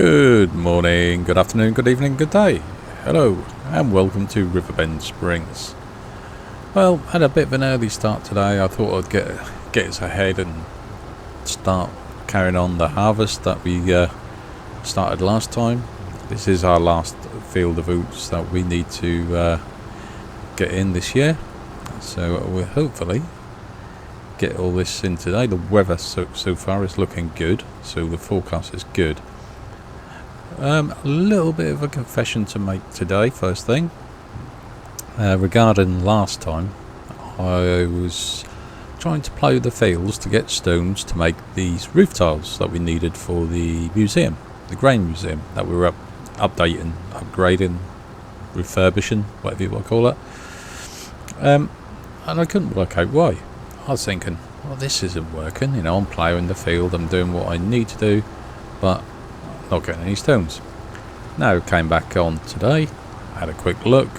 Good morning, good afternoon, good evening, good day. Hello, and welcome to Riverbend Springs. Well, had a bit of an early start today. I thought I'd get us ahead and start carrying on the harvest that we started last time. This is our last field of oats that we need to get in this year. So we'll hopefully get all this in today. The weather so far is looking good, so the forecast is good. A little bit of a confession to make today, first thing. Regarding last time, I was trying to plough the fields to get stones to make these roof tiles that we needed for the museum, the grain museum, that we were updating, upgrading, refurbishing, whatever you want to call it. And I couldn't work out why. I was thinking, well, this isn't working, I'm ploughing the field, I'm doing what I need to do, but not getting any stones. Now came back on today, had a quick look.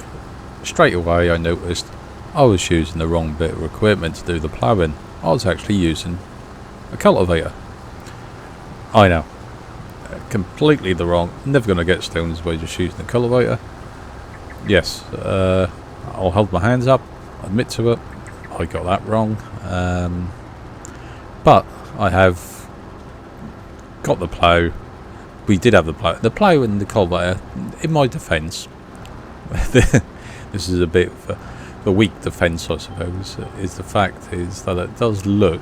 Straight away I noticed I was using the wrong bit of equipment to do the ploughing. I was actually using a cultivator. I know, completely the wrong. Never going to get stones by just using the cultivator. Yes, I'll hold my hands up, admit to it, I got that wrong. But I have got the plough. We did have the plough and the cultivator. In my defence, this is a bit of a weak defence, I suppose, is the fact is that it does look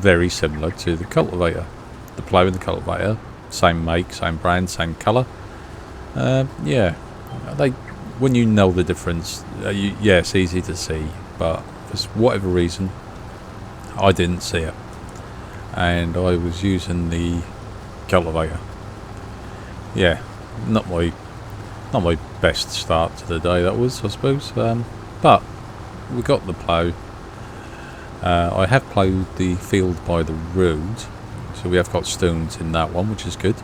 very similar to the cultivator. The plough and the cultivator, same make, same brand, same colour. Yeah, when you know the difference, yeah, it's easy to see, but for whatever reason, I didn't see it, and I was using the cultivator. Yeah, not my best start to the day, that was, I suppose, but we got the plough. I have ploughed the field by the road, so we have got stones in that one, which is good.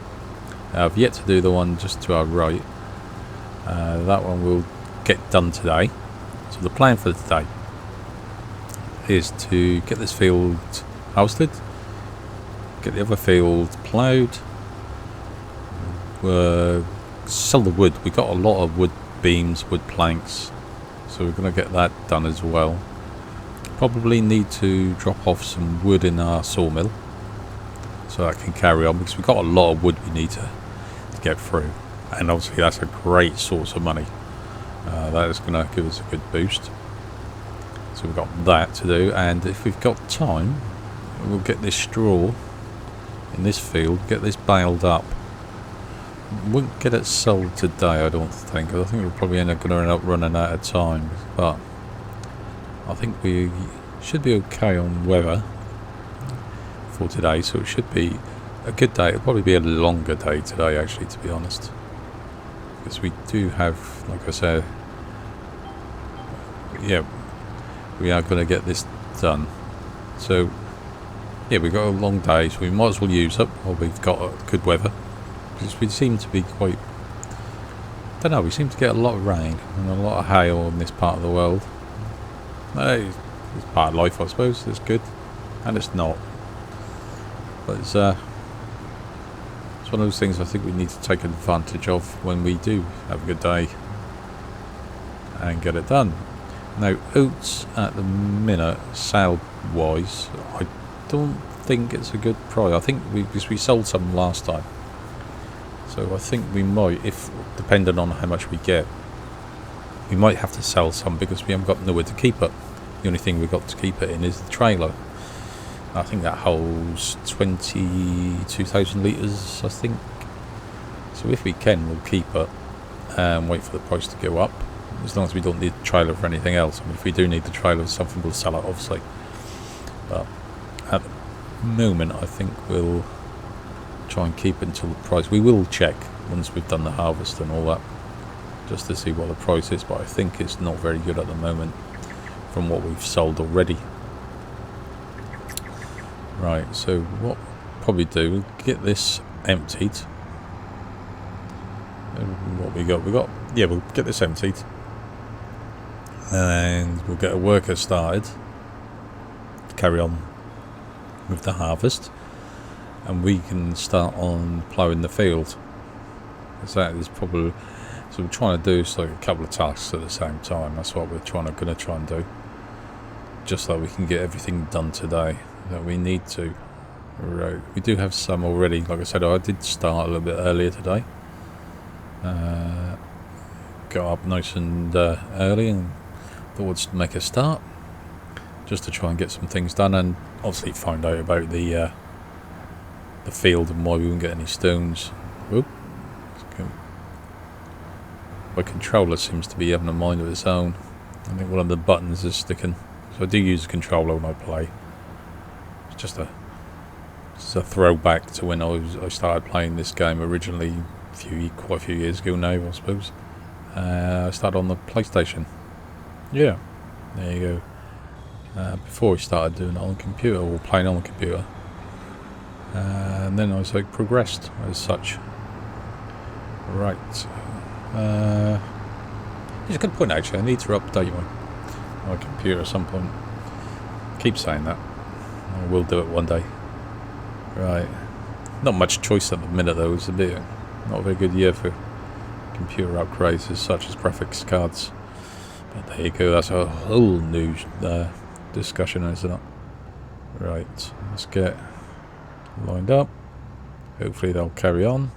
I've yet to do the one just to our right. That one will get done today. So the plan for today is to get this field harvested, get the other field ploughed, sell the wood. We got a lot of wood beams, wood planks, so we're going to get that done as well. Probably need to drop off some wood in our sawmill so that can carry on, because we've got a lot of wood we need to get through, and obviously that's a great source of money. That is going to give us a good boost, so we've got that to do. And if we've got time, we'll get this straw in this field, get this baled up. Won't get it sold today, I don't think. I think we're probably going to end up running out of time, but I think we should be okay on weather for today, so it should be a good day. It'll probably be a longer day today, actually, to be honest, because we do have, like I said, yeah, we are going to get this done. So yeah, we've got a long day, so we might as well use it while we've got good weather, because we seem to be quite, I don't know, we seem to get a lot of rain and a lot of hail in this part of the world. It's part of life, I suppose. It's good, and it's not, but it's one of those things I think we need to take advantage of when we do have a good day and get it done. Now, oats at the minute, sale wise, I don't think it's a good price. I think because we sold some last time, so I think we might, if depending on how much we get, we might have to sell some, because we haven't got nowhere to keep it. The only thing we've got to keep it in is the trailer. I think that holds 22,000 litres, I think. So if we can, we'll keep it and wait for the price to go up, as long as we don't need the trailer for anything else. I mean, if we do need the trailer for something, we'll sell it, obviously. But at the moment, I think we'll try and keep it until the price. We will check once we've done the harvest and all that, just to see what the price is, but I think it's not very good at the moment from what we've sold already. Right, so what we'll probably do, we'll get this emptied. And what we got, yeah, we'll get this emptied, and we'll get a worker started to carry on with the harvest. and we can start on ploughing the field. Because that is probably, so we're trying to do like a couple of tasks at the same time. That's what we're going to try and do, just so we can get everything done today that we need to. Right, we do have some already. Like I said, I did start a little bit earlier today. Got up nice and early and thought I'd make a start, just to try and get some things done, and obviously find out about the field and why we wouldn't get any stones. Whoop. My controller seems to be having a mind of its own. I think one of the buttons is sticking, so I do use a controller when I play. It's just a throwback to when I started playing this game originally, quite a few years ago now, I suppose. I started on the PlayStation. Yeah, there you go. Before we started doing it on the computer, or playing on the computer, and then I was like progressed as such. Right. It's a good point actually. I need to update my computer at some point. Keep saying that. I will do it one day. Right. Not much choice at the minute though. It's not a very good year for computer upgrades as such as graphics cards. But there you go. That's a whole new discussion, isn't it? Right. Let's get lined up. Hopefully they'll carry on.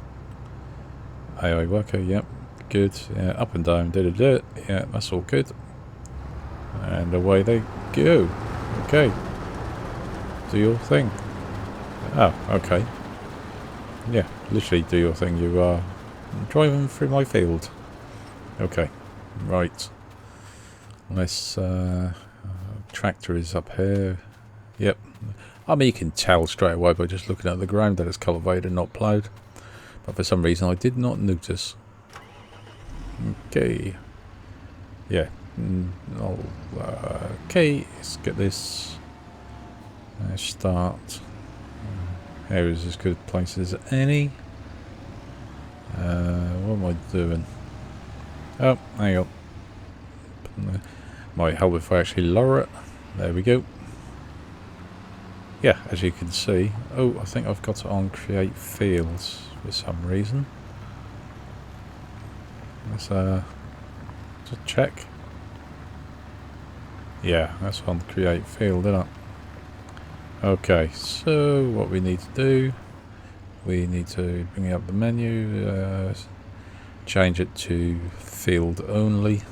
AI worker. Yep. Good. Yeah. Up and down. Did it. Yeah. That's all good. And away they go. Okay. Do your thing. Oh, okay. Yeah, literally do your thing. You are driving through my field. Okay, right. Let's, tractor is up here. Yep. I mean, you can tell straight away by just looking at the ground that it's cultivated and not ploughed. But for some reason I did not notice. Okay. Yeah. Okay, let's get this. Start. Here is as good a place as any. What am I doing? Oh, hang on. Might help if I actually lower it. There we go. Yeah, as you can see. Oh, I think I've got it on create fields for some reason. Let's just check. Yeah, that's on create field, isn't it? Okay, so what we need to do, we need to bring up the menu, change it to field only.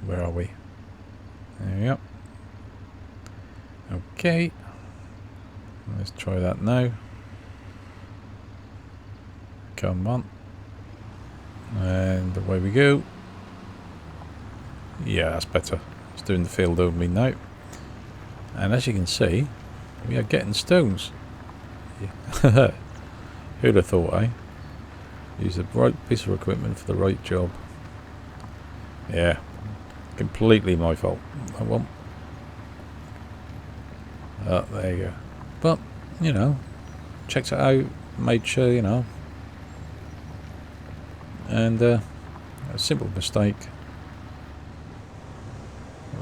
Where are we? Yep. Okay. Let's try that now. Come on. And away we go. Yeah, that's better. It's doing the field only now. And as you can see, we are getting stones. Yeah. Who'd have thought, eh? Use the right piece of equipment for the right job. Yeah. Completely my fault. I won't. Oh, there you go. But, you know, checked it out, made sure, you know. And a simple mistake.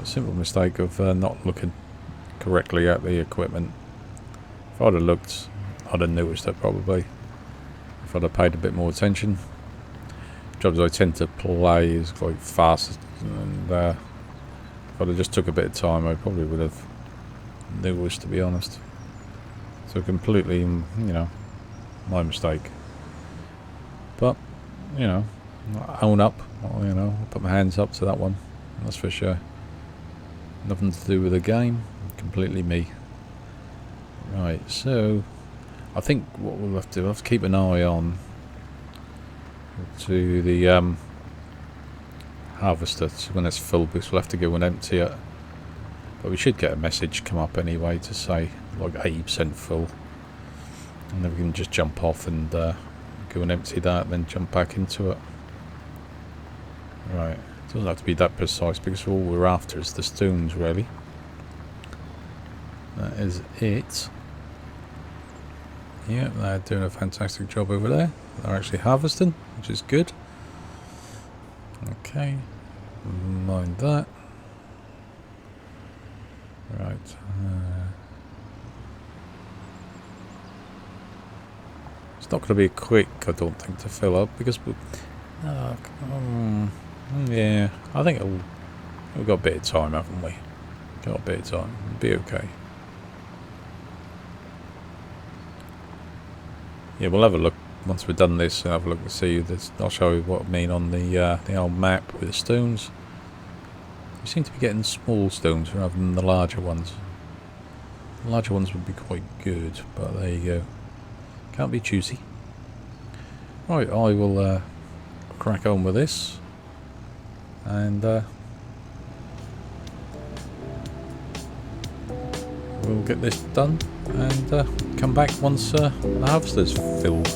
A simple mistake of not looking correctly at the equipment. If I'd have looked, I'd have noticed it probably. If I'd have paid a bit more attention. Jobs I tend to play is quite fast, and if I'd have just took a bit of time, I probably would have noticed, to be honest. So completely, you know, my mistake. But, you know, own up, you know, I'll put my hands up to that one, that's for sure. Nothing to do with the game, completely me. Right, so I think what we'll have to do, we'll have to keep an eye on to the harvester when it's full, because we'll have to go and empty it. But we should get a message come up anyway to say like 80% full, and then we can just jump off and go and empty that, then jump back into it. Right, it doesn't have to be that precise because all we're after is the stones, really. That is it. Yeah, they're doing a fantastic job over there. They're actually harvesting, which is good. Okay, mind that. Right. It's not going to be quick, I don't think, to fill up because yeah, I think we've got a bit of time, haven't we? Got a bit of time. It'll be okay. Yeah, we'll have a look once we've done this. Have a look and see this. I'll show you what I mean on the old map with the stones. We seem to be getting small stones rather than the larger ones. The larger ones would be quite good, but there you go. Can't be choosy. Right, I will crack on with this, and we'll get this done and come back once the harvester's filled.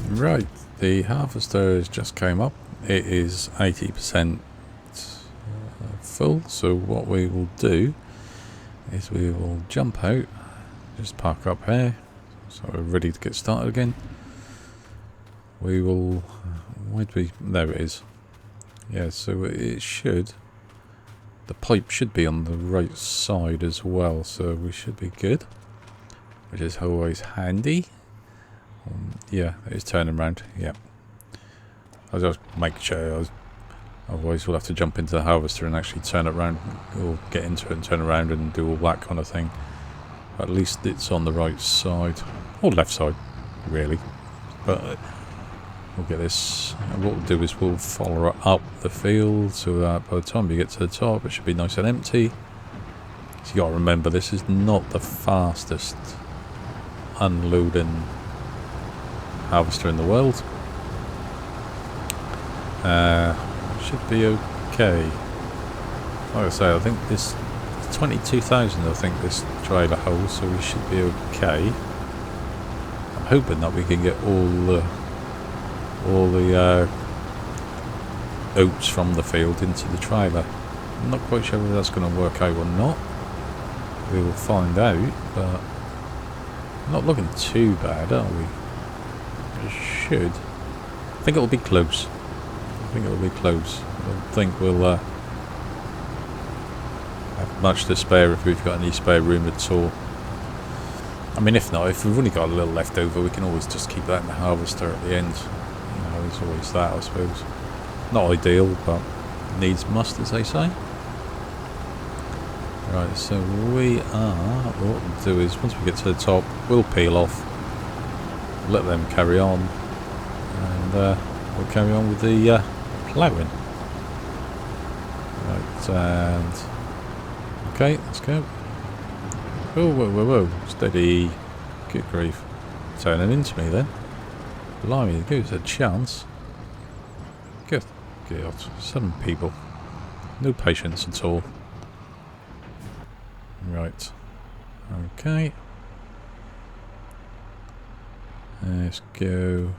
Right, the harvester has just came up. It is 80% full, so what we will do is we will jump out, just park up here, so we're ready to get started again. We will, there it is. Yeah, so it should, the pipe should be on the right side as well, so we should be good, which is always handy. Yeah, it's turning around. Yeah, I'll just make sure. Otherwise, we'll have to jump into the harvester and actually turn it around, or get into it and turn around and do all that kind of thing. At least it's on the right side or left side, really. But we'll get this. And what we'll do is we'll follow it up the field so that by the time we get to the top, it should be nice and empty. So you got to remember, this is not the fastest unloading harvester in the world. Should be okay. Like I say, I think this 22,000. I think this trailer holds, so we should be okay. I'm hoping that we can get all the oats from the field into the trailer. I'm not quite sure whether that's going to work out or not. We will find out, but not looking too bad, are we? It should. I think it'll be close. I don't think we'll have much to spare if we've got any spare room at all. I mean, if not, if we've only got a little left over, we can always just keep that in the harvester at the end. You know, there's always that, I suppose. Not ideal, but needs must, as they say. Right, so we are, what we'll do is, once we get to the top, we'll peel off, let them carry on, and we'll carry on with the ploughing. Right, and okay, let's go. Whoa, whoa, whoa, whoa, steady. Good grief. Turning into me then. Blimey, gives a chance. Good God, some people. No patience at all. Right. Okay. Let's go.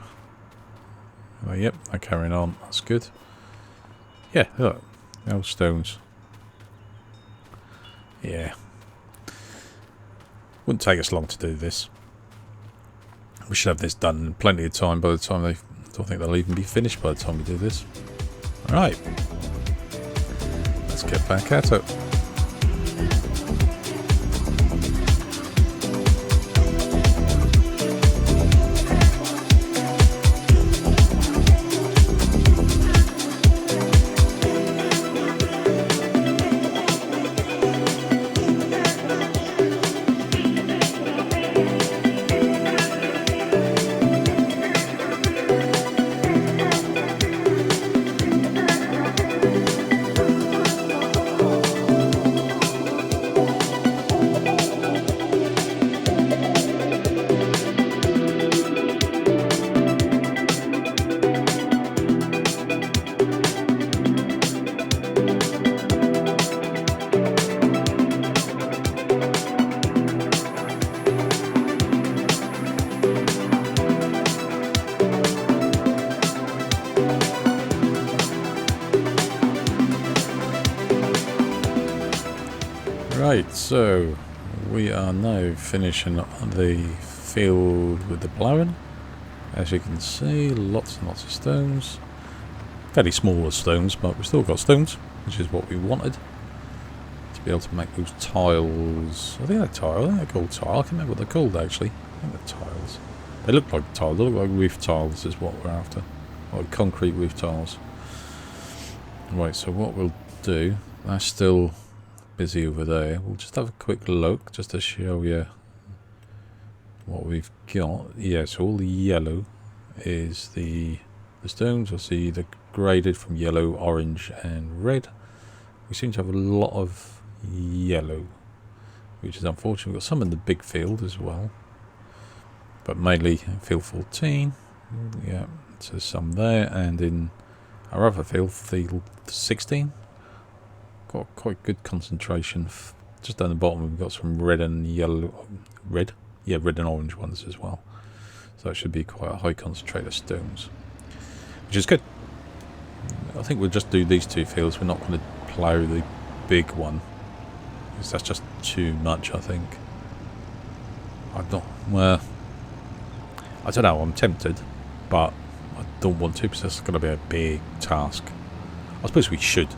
Oh, yep, they're carrying on. That's good. Yeah, look. No stones. Yeah. Wouldn't take us long to do this. We should have this done in plenty of time by the time I don't think they'll even be finished by the time we do this. Alright. Let's get back at it. Right, so we are now finishing the field with the ploughing. As you can see, lots and lots of stones. Fairly small stones, but we've still got stones, which is what we wanted. To be able to make those tiles. I think they're tiles. I think they're called tiles. I can't remember what they're called actually. I think they're tiles. They look like tiles. They look like roof tiles is what we're after. Like concrete roof tiles. Right, so what we'll do, that's still busy over there. We'll just have a quick look just to show you what we've got. Yeah, so all the yellow is the stones. You'll see they're graded from yellow, orange and red. We seem to have a lot of yellow, which is unfortunate. We've got some in the big field as well, but mainly field 14. Yeah, so some there, and in our other field 16. Got quite good concentration. Just down the bottom we've got some red and yellow, red and orange ones as well. So it should be quite a high concentrate of stones, which is good. I think we'll just do these two fields. We're not going to plough the big one, because that's just too much, I think. I don't know, I'm tempted, but I don't want to, because that's going to be a big task. I suppose we should.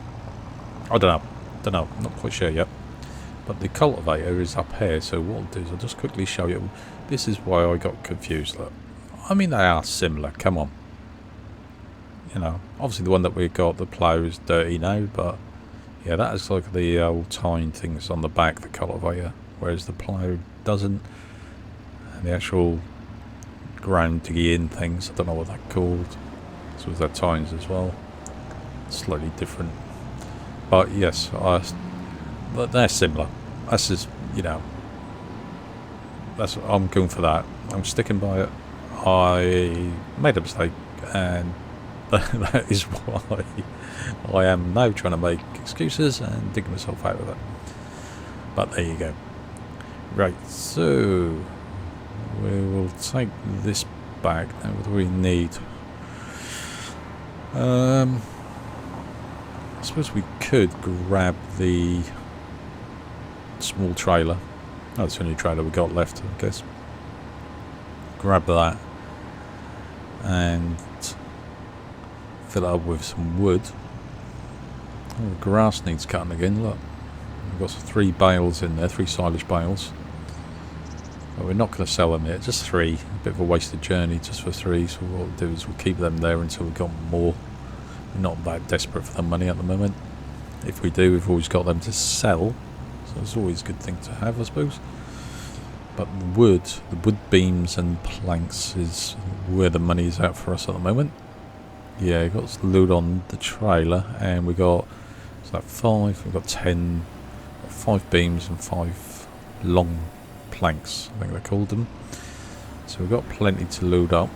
I don't know, not quite sure yet. But the cultivator is up here, so what I'll do is I'll just quickly show you. This is why I got confused. Look, I mean, they are similar, come on. You know, obviously the one that we got, the plough, is dirty now, but yeah, that is like the old tine things on the back, the cultivator, whereas the plough doesn't. And the actual ground diggy in things, I don't know what they're called. So with their tines as well, slightly different. But yes, they're similar. That's just, you know, I'm going for that. I'm sticking by it. I made a mistake, and that is why I am now trying to make excuses and dig myself out of it. But there you go. Right, so we will take this back. Now, what do we need? I suppose we could grab the small trailer. That's the only trailer we got left, I guess. Grab that and fill it up with some wood. Oh, the grass needs cutting again, look. We've got 3 bales in there, 3 silage bales. But we're not going to sell them yet, just 3. A bit of a wasted journey just for 3, so what we'll do is we'll keep them there until we've got more. We're not that desperate for the money at the moment. If we do, we've always got them to sell, so it's always a good thing to have, I suppose. But the wood beams and planks is where the money is at for us at the moment. Yeah, we've got load on the trailer, and we got, so that 5, we've got 10, 5 beams and 5 long planks, I think they called them. So we've got plenty to load up.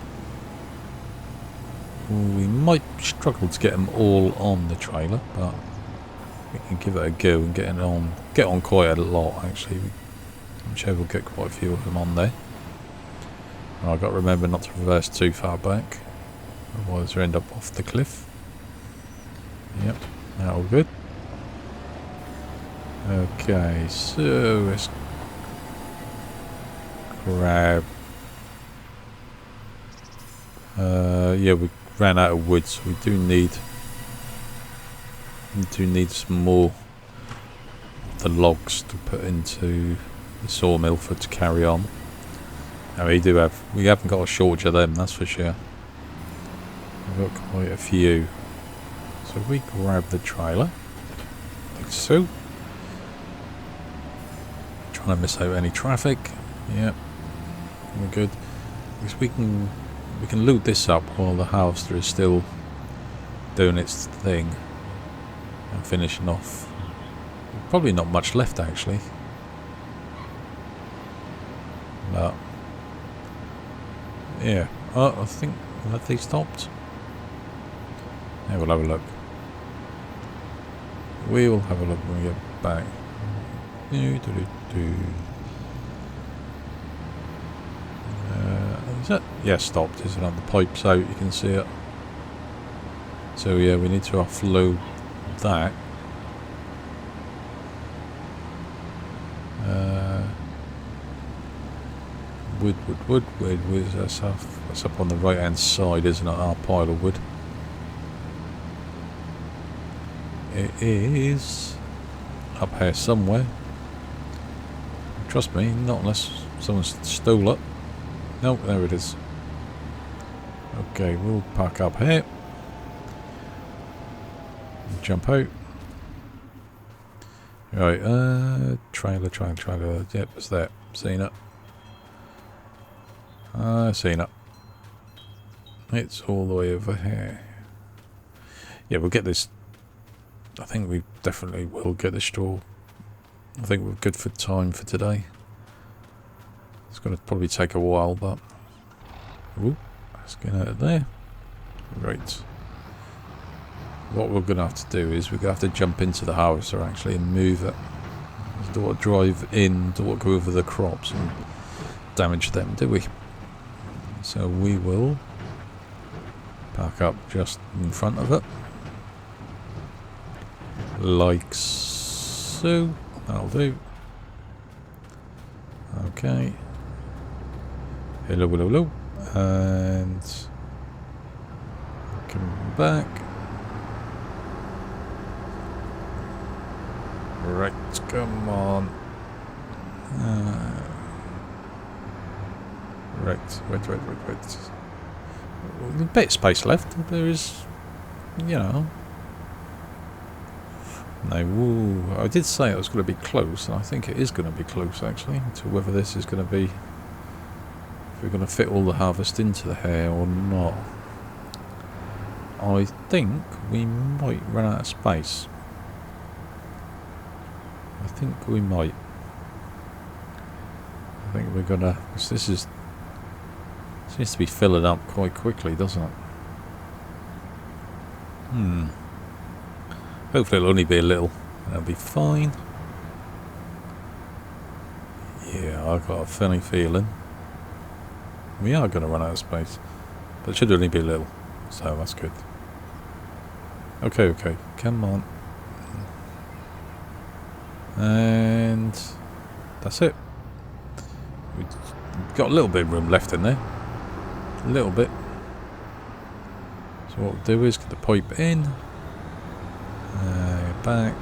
We might struggle to get them all on the trailer, but we can give it a go and get on quite a lot actually. I'm sure we'll get quite a few of them on there. And I've got to remember not to reverse too far back, otherwise we end up off the cliff. Yep, that all good. Okay, so let's grab. Yeah, we ran out of wood, so we do need some more of the logs to put into the sawmill for it to carry on. Now we haven't got a shortage of them, that's for sure. We've got quite a few. So if we grab the trailer, like so. Trying to miss out any traffic. Yep, we're good. Because we can loot this up while the harvester is still doing its thing and finishing off. Probably not much left actually. But yeah, I think have they stopped? Yeah, we'll have a look. We will have a look when we get back. Is that? Yeah, stopped. Is it on the pipes out? You can see it. So yeah, we need to offload that. Wood. That's up on the right hand side, isn't it? Our pile of wood. It is up here somewhere. Trust me, not unless someone's stole it. Nope, there it is. Okay, we'll park up here. Jump out. Right, trailer. Yep, it's there. Seen it. Seen it. It's all the way over here. Yeah, we'll get this. I think we definitely will get the straw. I think we're good for time for today. It's going to probably take a while, but... Ooh, let's get out of there. Right. What we're going to have to do is we're going to have to jump into the harvester actually and move it. We don't want to drive in, don't want to go over the crops and damage them, do we? So we will park up just in front of it. Like so. That'll do. Okay. Hello. And come back. Right, come on. Right. A bit of space left. There is, you know. No, woo. I did say it was going to be close, and I think it is going to be close actually, to whether this is going to be, if we're going to fit all the harvest into the hair or not. I think we might run out of space. I think we might. I think we're gonna. This is seems to be filling up quite quickly, doesn't it? Hopefully it'll only be a little. That'll be fine. Yeah, I've got a funny feeling we are going to run out of space, but it should only be a little, so that's good. Okay, come on. And that's it. We've got a little bit of room left in there. A little bit. So what we'll do is get the pipe in. Back.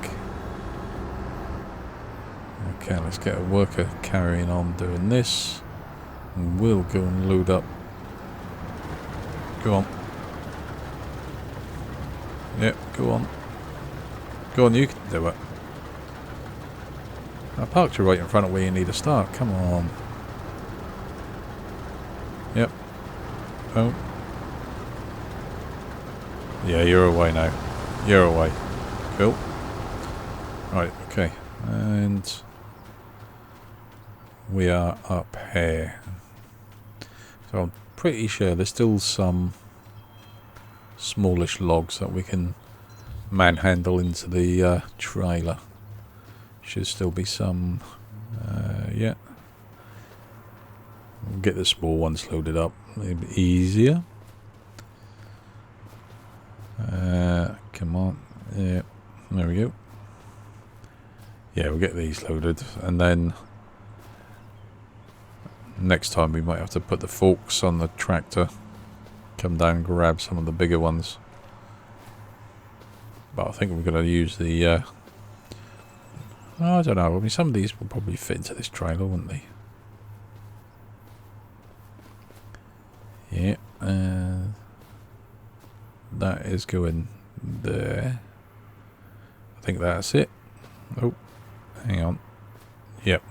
Okay, let's get a worker carrying on doing this. And we'll go and load up. Go on. Yep, go on. Go on, you can do it. I parked you right in front of where you need to start. Come on. Yep. Oh. Yeah, you're away now. You're away. Cool. Right, okay. And we are up here. So I'm pretty sure there's still some smallish logs that we can manhandle into the trailer. Should still be some. Yeah. We'll get the small ones loaded up. A little bit easier. Come on. Yeah. There we go. Yeah, we'll get these loaded, and then next time we might have to put the forks on the tractor. Come down and grab some of the bigger ones. But I think we're going to use the... I don't know. I mean, some of these will probably fit into this trailer, wouldn't they? Yeah. That is going there. I think that's it. Oh, hang on. Yep.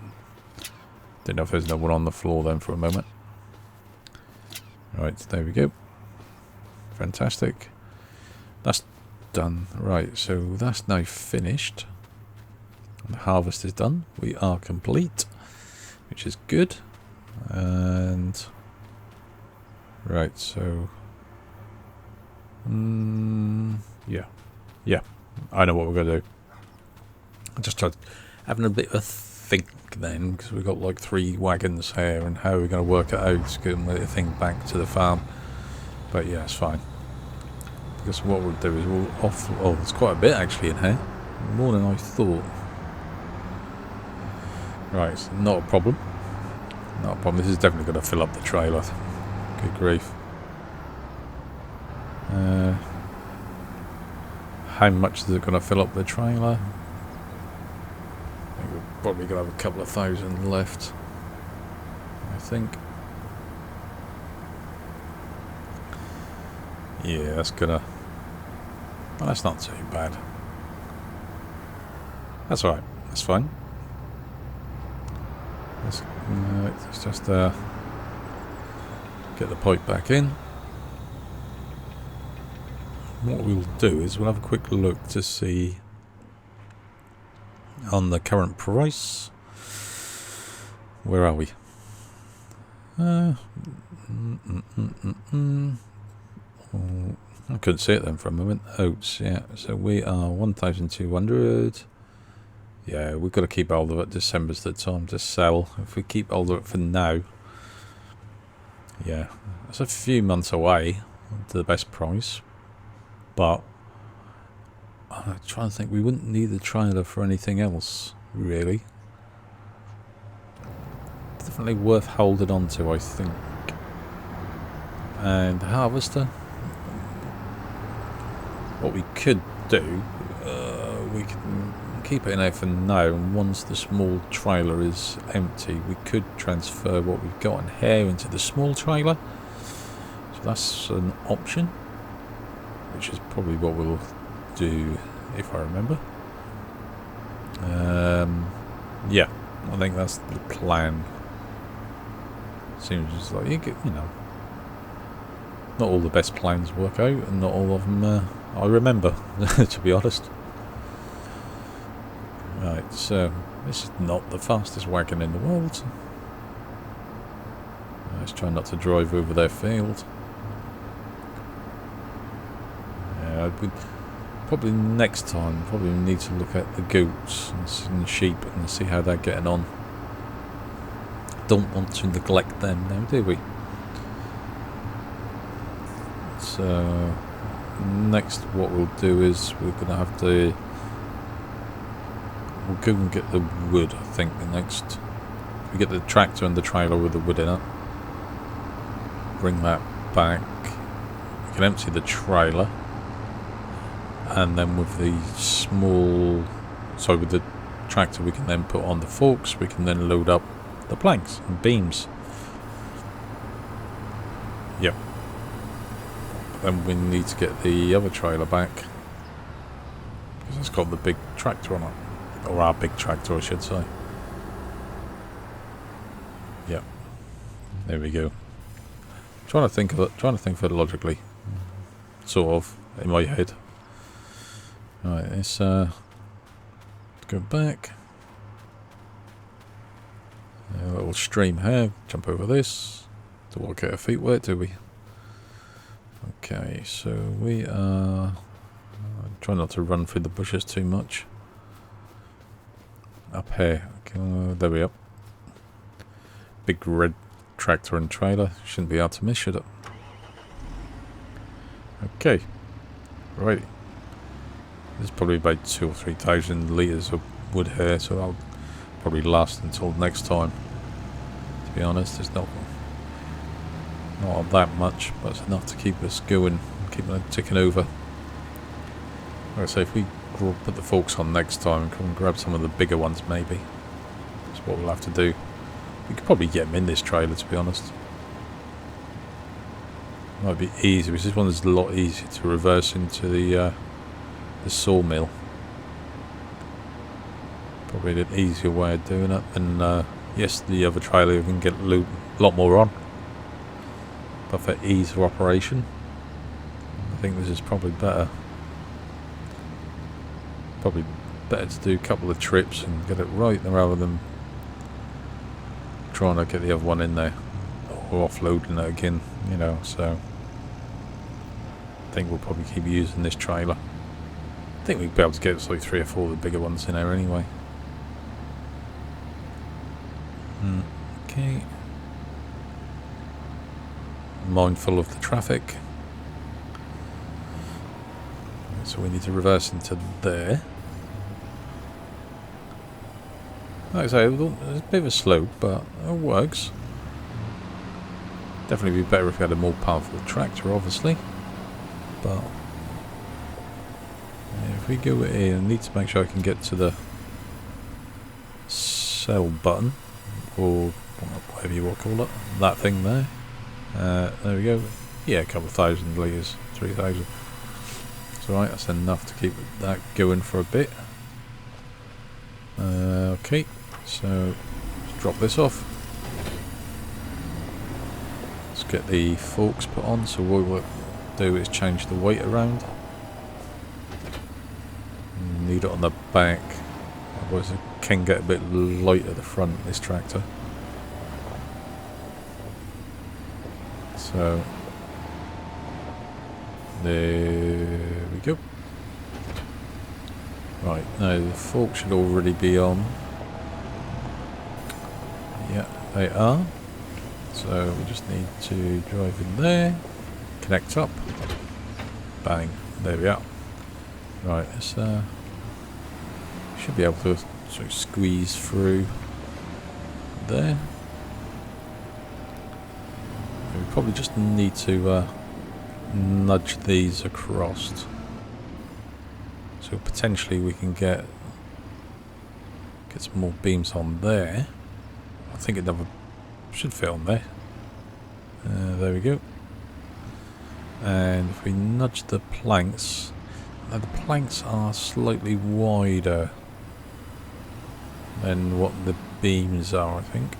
Didn't know if there's no one on the floor then for a moment. Right, there we go. Fantastic. That's done. Right, so that's now finished. The harvest is done. We are complete, which is good. And right, so yeah, I know what we're gonna do. I just tried having a bit of a think then, because we've got like 3 wagons here, and how we're going to work it out to get the thing back to the farm. But yeah, it's fine. Because what we'll do is we'll oh, there's quite a bit actually in here, more than I thought. Right, not a problem. Not a problem. This is definitely going to fill up the trailer. Good grief. How much is it going to fill up the trailer? I think we're probably going to have a couple of thousand left, I think. Yeah, that's gonna... Well, that's not too bad. That's alright. That's fine. Let's just get the pipe back in. What we'll do is we'll have a quick look to see on the current price. Where are we? I couldn't see it then for a moment. Oats, yeah. So we are 1,200. Yeah, we've got to keep hold of it. December's the time to sell. If we keep hold of it for now, yeah, it's a few months away to the best price. But I'm trying to think, we wouldn't need the trailer for anything else, really. Definitely worth holding on to, I think. And the harvester. What we could do, we can keep it in there for now, and once the small trailer is empty, we could transfer what we've got in here into the small trailer. So that's an option, which is probably what we'll do if I remember. Yeah, I think that's the plan. Seems like you know, not all the best plans work out, and not all of them I remember, to be honest. Right, so this is not the fastest wagon in the world. Let's try not to drive over their field. Yeah, we'd probably next time probably need to look at the goats and sheep and see how they're getting on. Don't want to neglect them now, do we? So next what we'll do is we're going to have to... We'll go and get the wood, I think, the next... We get the tractor and the trailer with the wood in it. Bring that back. We can empty the trailer. And then with the small... Sorry, with the tractor we can then put on the forks. We can then load up the planks and beams. Yep. Then we need to get the other trailer back. Because it's got the big tractor on it. Or our big tractor, I should say. Yep. There we go. Trying to think of it logically. Sort of, in my head. Right, let's go back. A little stream here. Jump over this. Don't want to get our feet wet, do we? Okay, so we are... Try not to run through the bushes too much. Up here. Okay, there we are. Big red tractor and trailer. Shouldn't be hard to miss, should it? Okay. Right. There's probably about 2,000 or 3,000 litres of wood here, so that'll probably last until next time. To be honest, it's not that much, but it's enough to keep us going, keep it ticking over. Like I say, if we put the forks on next time and come and grab some of the bigger ones, maybe. That's what we'll have to do. We could probably get them in this trailer, to be honest. Might be easy, because this one is a lot easier to reverse into the sawmill. Probably an easier way of doing it. And yes, the other trailer we can get a lot more on. But for ease of operation, I think this is probably better. Probably better to do a couple of trips and get it right rather than trying to get the other one in there or offloading it again, you know. So I think we'll probably keep using this trailer. I think we'll be able to get like 3 or 4 of the bigger ones in there anyway. Okay. Mindful of the traffic. So we need to reverse into there. Like I say, it's a bit of a slope, but it works. Definitely be better if we had a more powerful tractor, obviously. But if we go here, I need to make sure I can get to the sell button, or whatever you want to call it, that thing there. There we go. Yeah, a couple of thousand litres, 3,000. It's alright, that's enough to keep that going for a bit. Okay, so let's drop this off. Let's get the forks put on, so what we'll do is change the weight around. Need it on the back, otherwise it can get a bit light at the front, this tractor. So there we go. Right, now the fork should already be on. Yeah, they are. So we just need to drive in there, connect up, bang, there we are. Right, let's should be able to sort of squeeze through there. We probably just need to nudge these across. So potentially we can get some more beams on there. I think it should fit on there. There we go. And if we nudge the planks, now the planks are slightly wider than what the beams are, I think.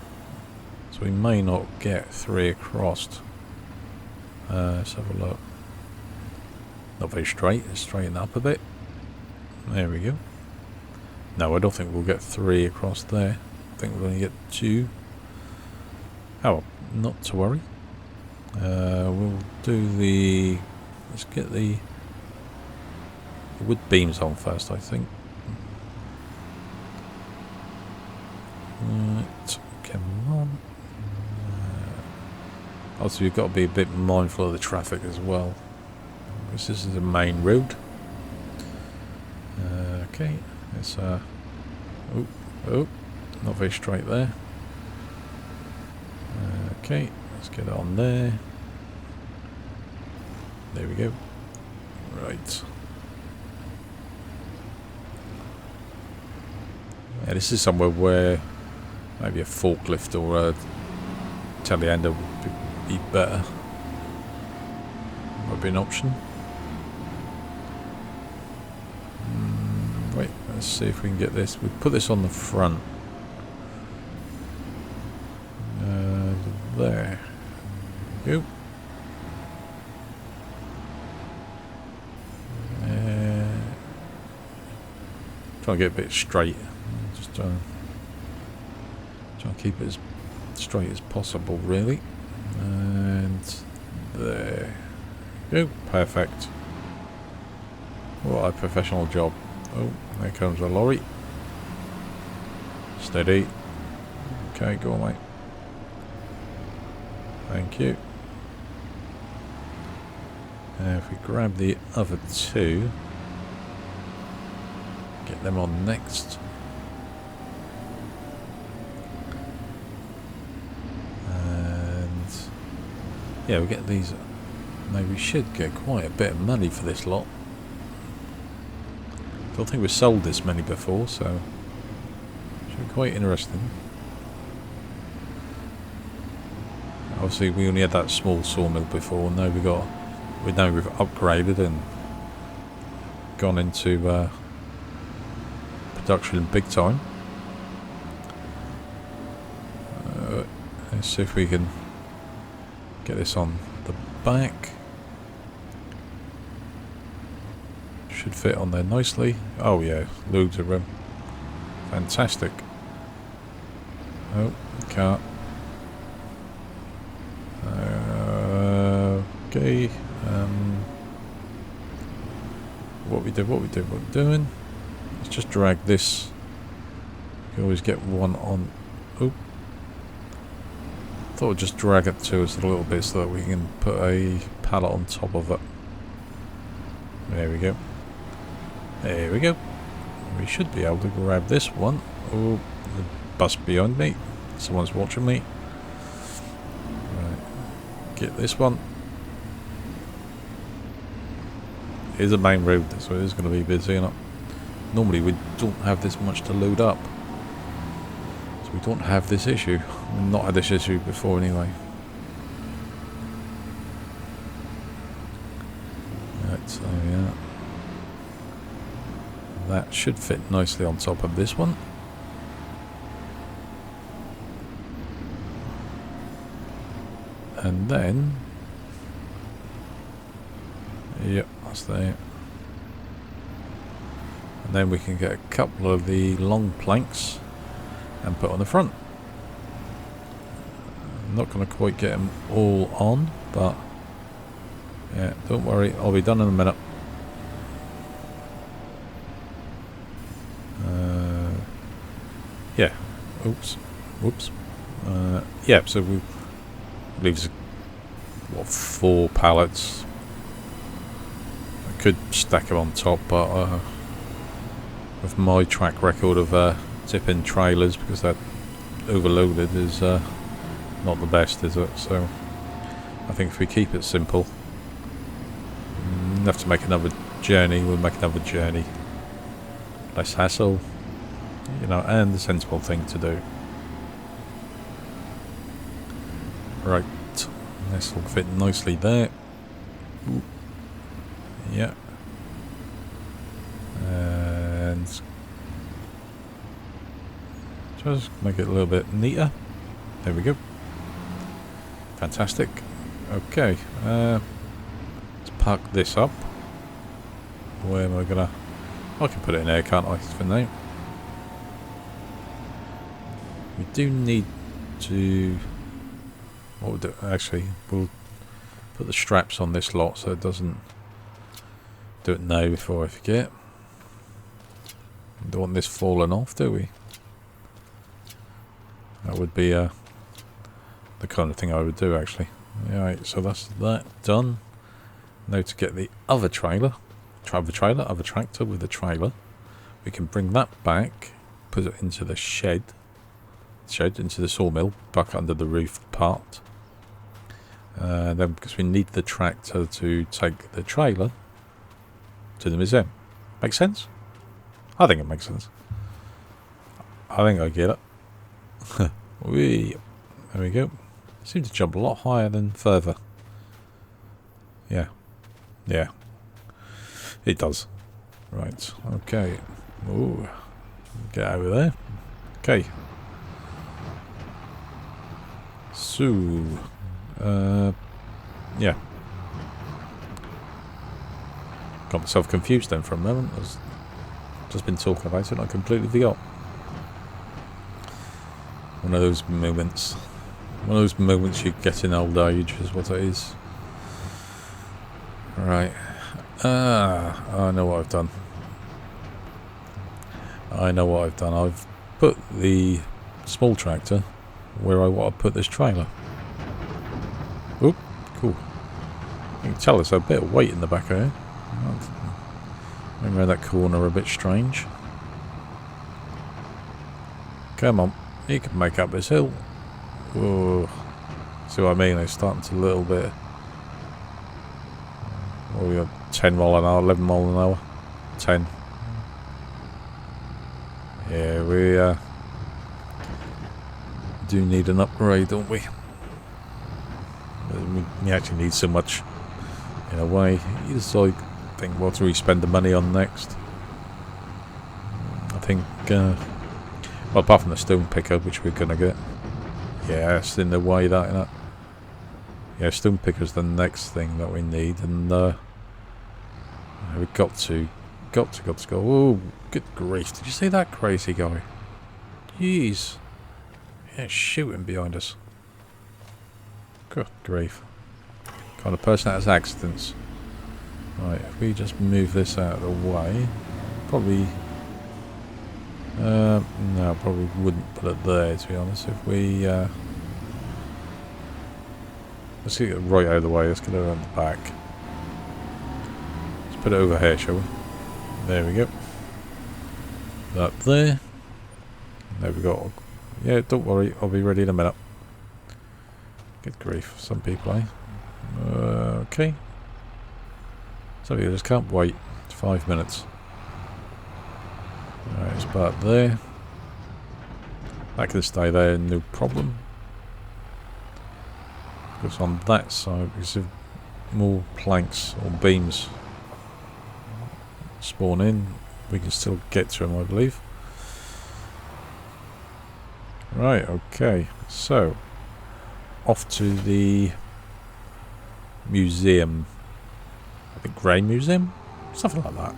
So we may not get 3 across. Let's have a look. Not very straight, let's straighten up a bit. There we go. No, I don't think we'll get 3 across there. I think we'll only get 2. Oh, not to worry. We'll do the... Let's get the wood beams on first, I think. Right, come on. Also, you've got to be a bit mindful of the traffic as well, because this is a main road. Okay, it's oh, not very straight there. Okay, let's get it on there. There we go. Right. Yeah, this is somewhere where maybe a forklift or a telehandler would be better. Might be an option. Wait, let's see if we can get this. We put this on the front. There. Go. Try and get a bit straight. Just try and keep it as straight as possible, really. And there. Go. Perfect. What a professional job. Oh, there comes a lorry. Steady. Okay, go on, mate. Thank you. If we grab the other 2, get them on next. And yeah, we get these. Maybe we should get quite a bit of money for this lot. Don't think we've sold this many before, so should be quite interesting. Obviously, we only had that small sawmill before. Now we've upgraded and gone into production big time. Let's see if we can get this on the back. Should fit on there nicely. Oh yeah, loads of room. Fantastic. Oh, can't. Okay. What we're doing. Let's just drag this. You can always get one on. Oh. Thought I'd just drag it to us a little bit so that we can put a pallet on top of it. There we go. There we go. We should be able to grab this one. Oh, the bus behind me. Someone's watching me. Right. get this one. Here's a main road, so it is going to be busy, and normally we don't have this much to load up, so we don't have this issue. We've not had this issue before anyway. Right, so yeah, that should fit nicely on top of this one. And then, yep, that's there. And then we can get a couple of the long planks and put on the front. I'm not going to quite get them all on, but yeah, don't worry, I'll be done in a minute. Yeah, oops, whoops. Yeah, so we leaves what, 4 pallets. I could stack them on top, but with my track record of tipping trailers, because they're overloaded, is not the best, is it? So I think if we keep it simple, we'll have to make another journey. We'll make another journey, less hassle, you know, and the sensible thing to do. Right, this will fit nicely there. Ooh. Yeah, and just make it a little bit neater. There we go. Fantastic. Okay, let's park this up. Where am I gonna? I can put it in there, can't I? For now, we do need to. What we'll do, actually, we'll put the straps on this lot so it doesn't do it now before I forget. We don't want this falling off, do we? That would be the kind of thing I would do, actually. Alright, so that's that done. Now to get the other trailer, other tractor with the trailer, we can bring that back, put it into the shed, into the sawmill, back under the roof part. Then because we need the tractor to take the trailer to the museum. Make sense? I think it makes sense. I think I get it. There we go. Seems to jump a lot higher than further. Yeah. Yeah. It does. Right. Okay. Ooh. Get over there. Okay. So, yeah. Got myself confused then for a moment. I've just been talking about it and I completely forgot. One of those moments. One of those moments you get in old age is what it is. Right. I know what I've done. I've put the small tractor where I want to put this trailer. Oop, cool. You can tell there's a bit of weight in the back here. Maybe around that corner a bit strange. Come on, you can make up this hill. Whoa. See what I mean? It's starting to a little bit. Oh, we got 10 mile an hour, 11 mile an hour. 10. Yeah, we do need an upgrade, don't we? We actually need so much in a way. You just like think what do we spend the money on next? I think well, apart from the stone picker, which we're gonna get. Yeah, it's in the way that, you know. Yeah, stone picker's the next thing that we need, and we've got to go. Oh, good grief! Did you see that crazy guy? Jeez. Yeah, shooting behind us. Good grief. Kind of person that has accidents. Right, if we just move this out of the way, probably. No, probably wouldn't put it there, to be honest. If we let's get it right out of the way. Let's get it around the back. Let's put it over here, shall we? There we go. That there. There we go. Yeah, don't worry. I'll be ready in a minute. Good grief. Some people, eh? Okay. So you just can't wait 5 minutes. Alright, it's about there. That can stay there, no problem. Because on that side, because if more planks or beams spawn in, we can still get to them, I believe. Right, okay. So, off to the museum. The Grain Museum? Something like that.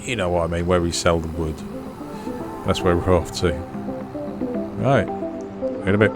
You know what I mean, where we sell the wood. That's where we're off to. Right. In a bit.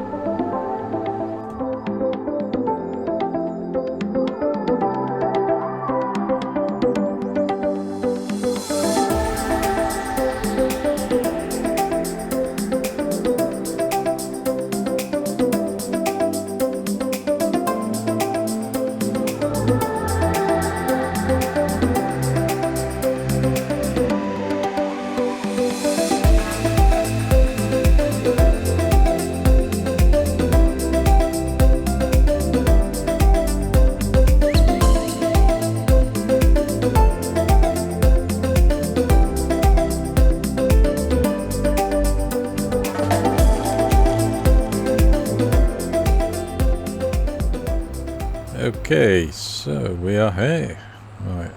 Okay, so we are here. Right,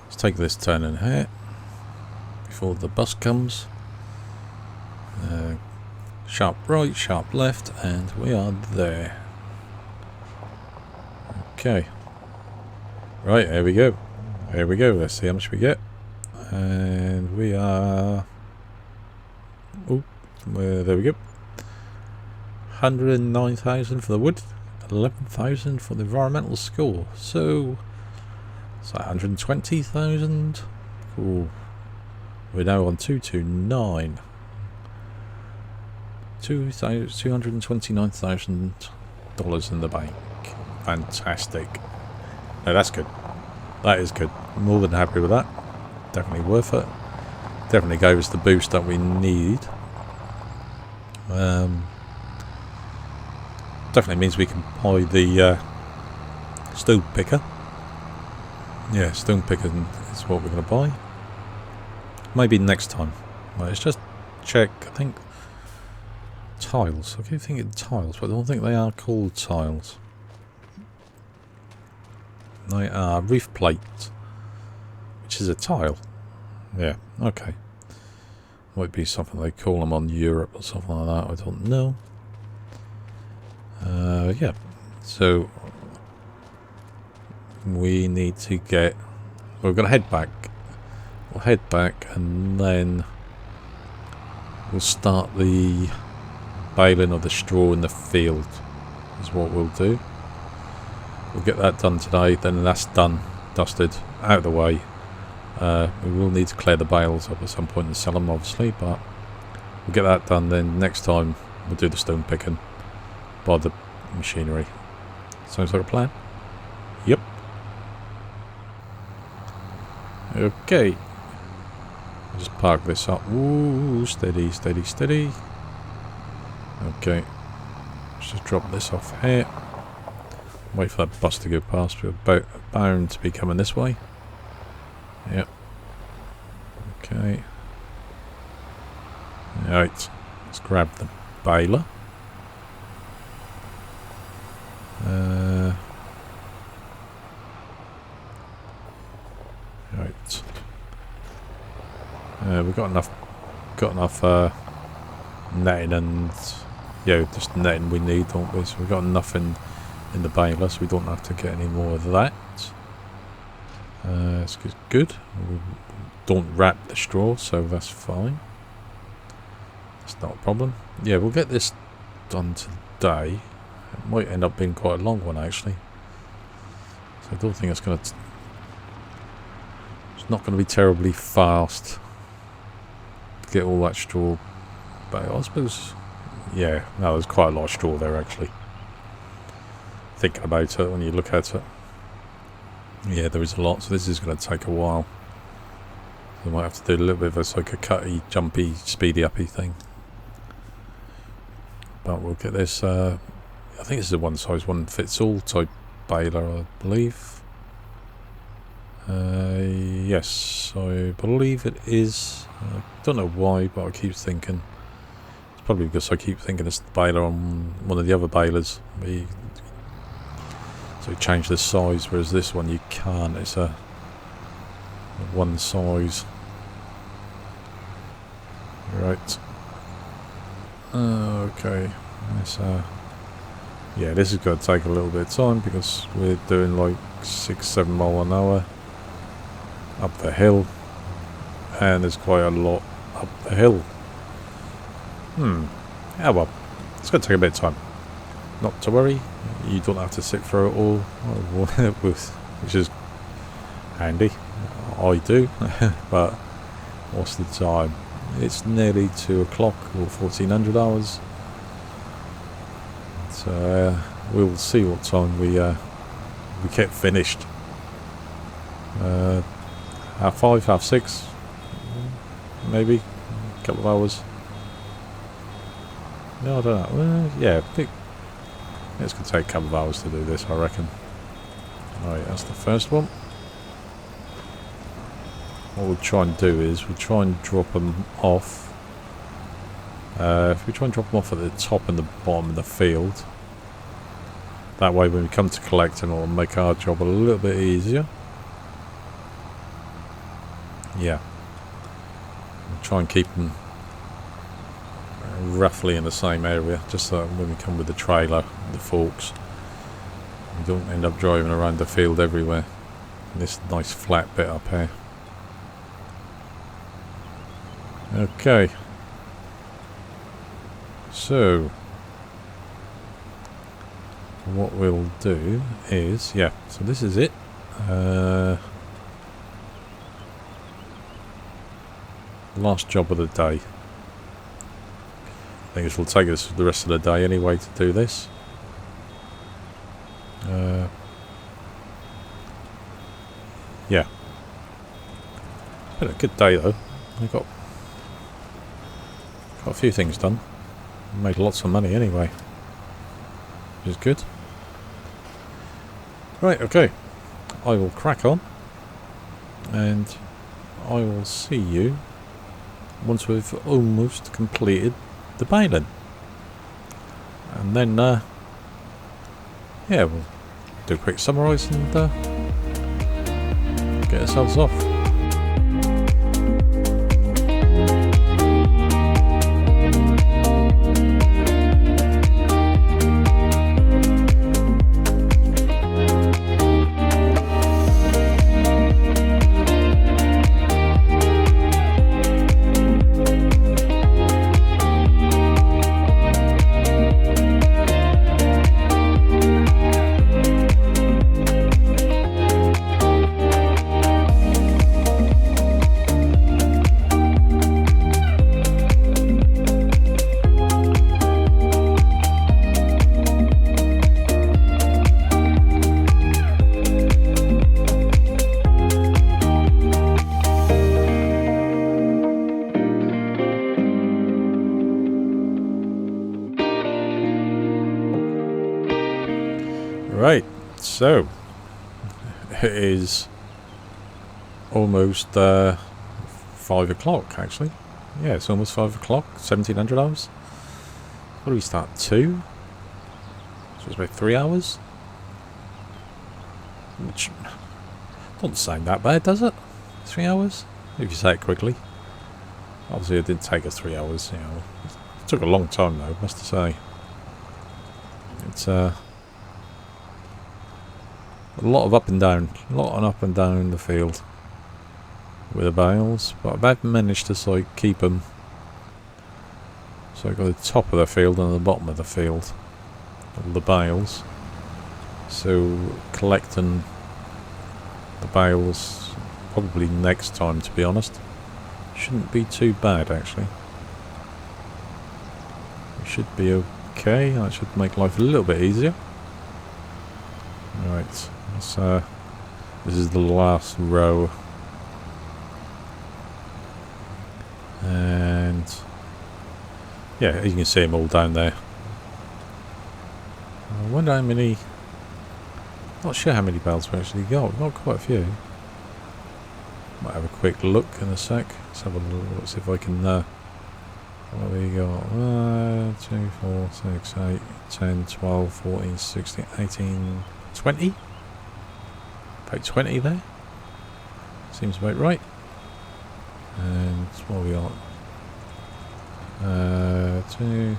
let's take this turn in here before the bus comes. Sharp right, sharp left, and we are there. Okay. Right, here we go. Here we go. Let's see how much we get. And we are... Oh, there we go. 109,000 for the wood. 11,000 for the environmental score, so it's like 120,000. Cool. We're now on 229. $229,000 in the bank. Fantastic. No, that's good. That is good. More than happy with that. Definitely worth it. Definitely gave us the boost that we need. Definitely means we can buy the stone picker. Yeah, stone picker is what we're going to buy. Maybe next time. Right, let's just check. I think tiles. I keep thinking tiles, but I don't think they are called tiles. They are roof plate, which is a tile. Yeah, okay. Might be something they call them on Europe or something like that. I don't know. Yeah, so we need to get... We're going to head back. We'll head back and then we'll start the baling of the straw in the field is what we'll do. We'll get that done today, then that's done, dusted, out of the way. We will need to clear the bales up at some point and sell them obviously, but we'll get that done, then next time we'll do the stone picking by the machinery. Sounds like a plan? Yep. Okay. I'll just park this up. Ooh, steady, steady, steady. Okay. Let's just drop this off here. Wait for that bus to go past. We're bound to be coming this way. Yep. Okay. Alright. Let's grab the baler. Right. We've got enough netting and just netting we need, don't we? So we've got enough in the baler, so we don't have to get any more of that. It's good. We don't wrap the straw, so that's fine. That's not a problem. Yeah, we'll get this done today. It might end up being quite a long one actually. So I don't think it's going to... It's not going to be terribly fast to get all that straw. But I suppose... Yeah, no, there's quite a lot of straw there actually. Thinking about it when you look at it. Yeah, there is a lot, so this is going to take a while. So I might have to do a little bit of a cutty, jumpy, speedy uppy thing. But we'll get this... I think this is a one size one fits all type baler, I believe. Yes, I believe it is. I don't know why, but I keep thinking. It's probably because I keep thinking it's the baler on one of the other balers. So you change the size, whereas this one you can't. It's a one size. Right. Okay. Yeah, this is going to take a little bit of time because we're doing like 6-7 mile an hour up the hill, and there's quite a lot up the hill. Yeah, well, it's going to take a bit of time. Not to worry, you don't have to sit through it all, which is handy. I do, but what's the time? It's nearly 2 o'clock or 1400 hours. So we'll see what time we get finished. 5:30, 6:30, maybe a couple of hours. No, I don't know. Yeah, it's going to take a couple of hours to do this, I reckon. Alright, that's the first one. What we'll try and do is we'll try and drop them off. If we try and drop them off at the top and the bottom of the field, that way when we come to collecting, it'll make our job a little bit easier. Yeah. We'll try and keep them roughly in the same area, just so that when we come with the trailer, the forks, we don't end up driving around the field everywhere. And this nice flat bit up here. Okay. So what we'll do is, yeah, so this is it. Last job of the day. I think this will take us the rest of the day anyway to do this. Yeah. It's been a good day though. I got a few things done. Made lots of money anyway, which is good. Right, okay. I will crack on, and I will see you once we've almost completed the baling. And then, yeah, we'll do a quick summarise and get ourselves off. Right, so it is almost 5 o'clock actually. Yeah, it's almost 5 o'clock, 1700 hours. What do we start? 2? So it's about 3 hours? Which doesn't sound that bad, does it? 3 hours? If you say it quickly. Obviously it did take us 3 hours, you know. It took a long time though, must I say. It's a lot of up and down, in the field with the bales, but I've managed to keep them. So I've got the top of the field and the bottom of the field, all the bales. So collecting the bales probably next time, to be honest, shouldn't be too bad actually. It should be okay. That should make life a little bit easier. Right. So this is the last row, and yeah, you can see them all down there. I wonder how many. Not sure how many bales we actually got. We've got quite a few. Might have a quick look in a sec. Let's have a look. Let's see if I can. What have we got? 2, 4, 6, 8, 10, 12, 14, 16, 18, 20? About 20 there. Seems about right. And what have we got? 2.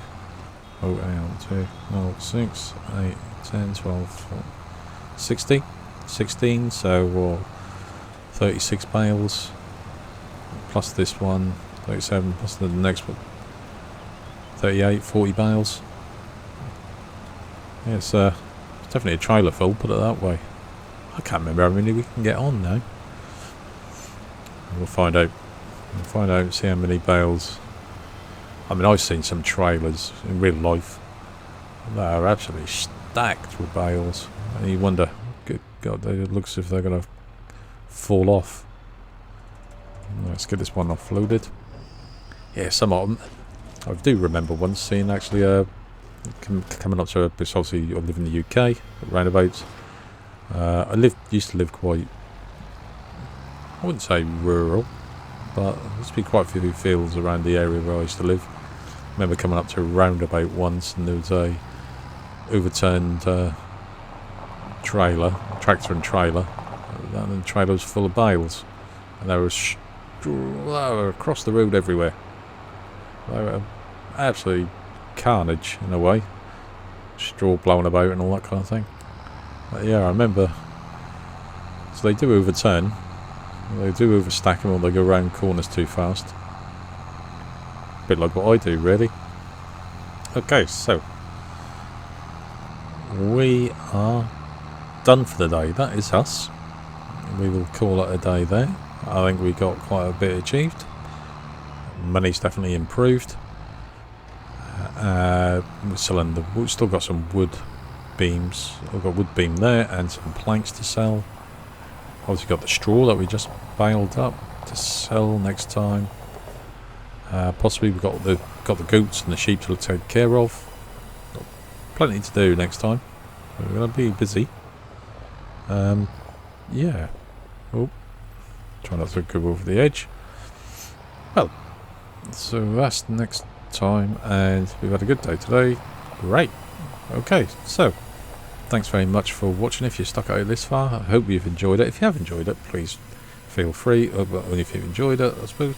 Oh, hang on. 2, 0, 6, 8, 10, 12, 14, 60. 16, so 36 bales. Plus this one. 37, plus the next one. 38, 40 bales. Yeah, it's definitely a trailer full, put it that way. I can't remember how many we can get on now. We'll find out. We'll find out and see how many bales. I mean, I've seen some trailers in real life that are absolutely stacked with bales. And you wonder, good God, it looks as if they're going to fall off. Let's get this one offloaded. Yeah, some of them. I do remember once seeing actually coming up to obviously I live in the UK, roundabouts. I used to live quite, I wouldn't say rural, but there used to be quite a few fields around the area where I used to live. I remember coming up to a roundabout once and there was a overturned tractor and trailer, and the trailer was full of bales, and they were across the road everywhere. They were absolutely carnage in a way, straw blowing about and all that kind of thing. But yeah, I remember. So they do overturn, they do overstack them, or they go round corners too fast. A bit like what I do, really. Okay, so we are done for the day. That is us. We will call it a day there. I think we got quite a bit achieved. Money's definitely improved. We've still got some wood beams. We've got wood beam there and some planks to sell. Obviously got the straw that we just baled up to sell next time. Possibly we've got the goats and the sheep to take care of. Got plenty to do next time. We're going to be busy. Yeah. Oh, try not to go over the edge. Well, so that's next time, and we've had a good day today. Great. Okay, so thanks very much for watching. If you stuck out this far, I hope you've enjoyed it. If you have enjoyed it, please feel free, only if you've enjoyed it, I suppose,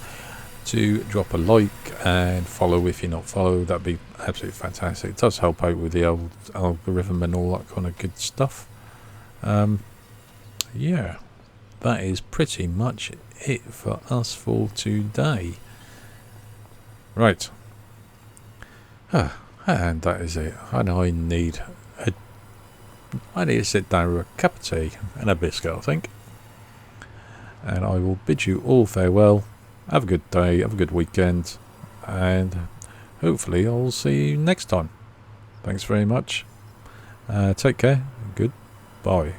to drop a like and follow if you're not followed. That'd be absolutely fantastic. It does help out with the old algorithm and all that kind of good stuff. Yeah, that is pretty much it for us for today. Right. And that is it. And I need to sit down with a cup of tea and a biscuit, I think. And I will bid you all farewell. Have a good day, have a good weekend, and hopefully I'll see you next time. Thanks very much. Take care. Goodbye.